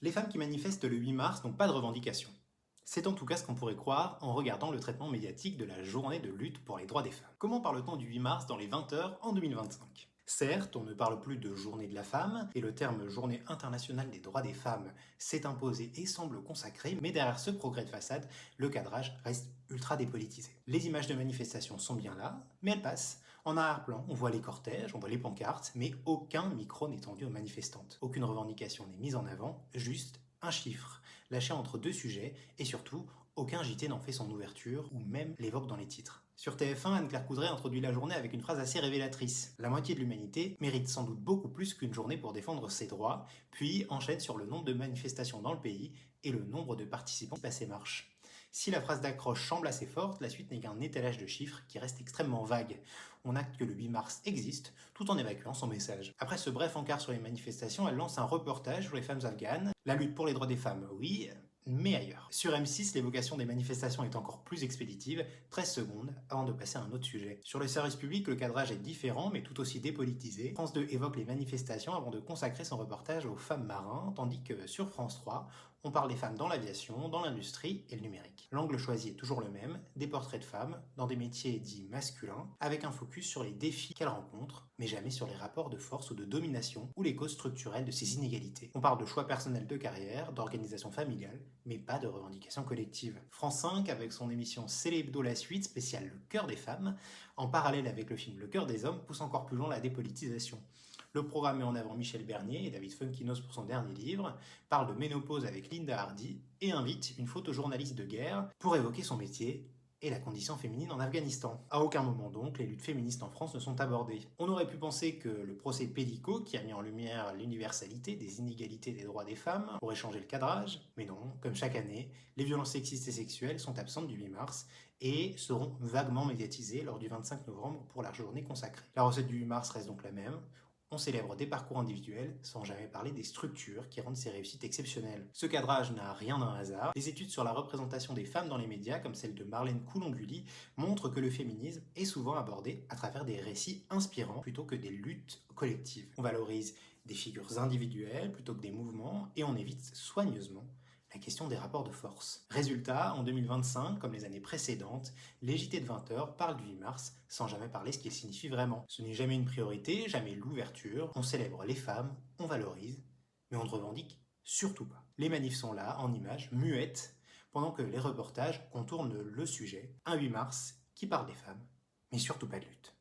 Les femmes qui manifestent le 8 mars n'ont pas de revendications. C'est en tout cas ce qu'on pourrait croire en regardant le traitement médiatique de la journée de lutte pour les droits des femmes. Comment parle-t-on du 8 mars dans les 20 heures en 2025 ? Certes, on ne parle plus de journée de la femme, et le terme journée internationale des droits des femmes s'est imposé et semble consacré, mais derrière ce progrès de façade, le cadrage reste ultra dépolitisé. Les images de manifestation sont bien là, mais elles passent. En arrière-plan, on voit les cortèges, on voit les pancartes, mais aucun micro n'est tendu aux manifestantes. Aucune revendication n'est mise en avant, juste un chiffre, lâché entre deux sujets, et surtout, aucun JT n'en fait son ouverture, ou même l'évoque dans les titres. Sur TF1, Anne-Claire Coudray introduit la journée avec une phrase assez révélatrice. La moitié de l'humanité mérite sans doute beaucoup plus qu'une journée pour défendre ses droits, puis enchaîne sur le nombre de manifestations dans le pays et le nombre de participants à ces marches. Si la phrase d'accroche semble assez forte, la suite n'est qu'un étalage de chiffres qui reste extrêmement vague. On acte que le 8 mars existe, tout en évacuant son message. Après ce bref encart sur les manifestations, elle lance un reportage sur les femmes afghanes. La lutte pour les droits des femmes, oui, mais ailleurs. Sur M6, l'évocation des manifestations est encore plus expéditive, 13 secondes avant de passer à un autre sujet. Sur le service public, le cadrage est différent, mais tout aussi dépolitisé. France 2 évoque les manifestations avant de consacrer son reportage aux femmes marins, tandis que sur France 3, on parle des femmes dans l'aviation, dans l'industrie et le numérique. L'angle choisi est toujours le même, des portraits de femmes, dans des métiers dits masculins, avec un focus sur les défis qu'elles rencontrent, mais jamais sur les rapports de force ou de domination ou les causes structurelles de ces inégalités. On parle de choix personnels de carrière, d'organisation familiale, mais pas de revendications collectives. France 5, avec son émission Célébdo la suite, spéciale Le cœur des femmes, en parallèle avec le film Le cœur des hommes, pousse encore plus loin la dépolitisation. Le programme met en avant Michel Bernier et David Funkinos pour son dernier livre, parle de ménopause avec Linda Hardy et invite une photojournaliste de guerre pour évoquer son métier et la condition féminine en Afghanistan. À aucun moment donc, les luttes féministes en France ne sont abordées. On aurait pu penser que le procès Pellico, qui a mis en lumière l'universalité des inégalités des droits des femmes, aurait changé le cadrage, mais non, comme chaque année, les violences sexistes et sexuelles sont absentes du 8 mars et seront vaguement médiatisées lors du 25 novembre pour la journée consacrée. La recette du 8 mars reste donc la même. On célèbre des parcours individuels sans jamais parler des structures qui rendent ces réussites exceptionnelles. Ce cadrage n'a rien d'un hasard. Les études sur la représentation des femmes dans les médias, comme celle de Marlène Coulon-Gully, montrent que le féminisme est souvent abordé à travers des récits inspirants plutôt que des luttes collectives. On valorise des figures individuelles plutôt que des mouvements et on évite soigneusement la question des rapports de force. Résultat, en 2025, comme les années précédentes, les JT de 20 heures parlent du 8 mars sans jamais parler ce qu'il signifie vraiment. Ce n'est jamais une priorité, jamais l'ouverture, on célèbre les femmes, on valorise, mais on ne revendique surtout pas. Les manifs sont là, en images, muettes, pendant que les reportages contournent le sujet, un 8 mars qui parle des femmes, mais surtout pas de lutte.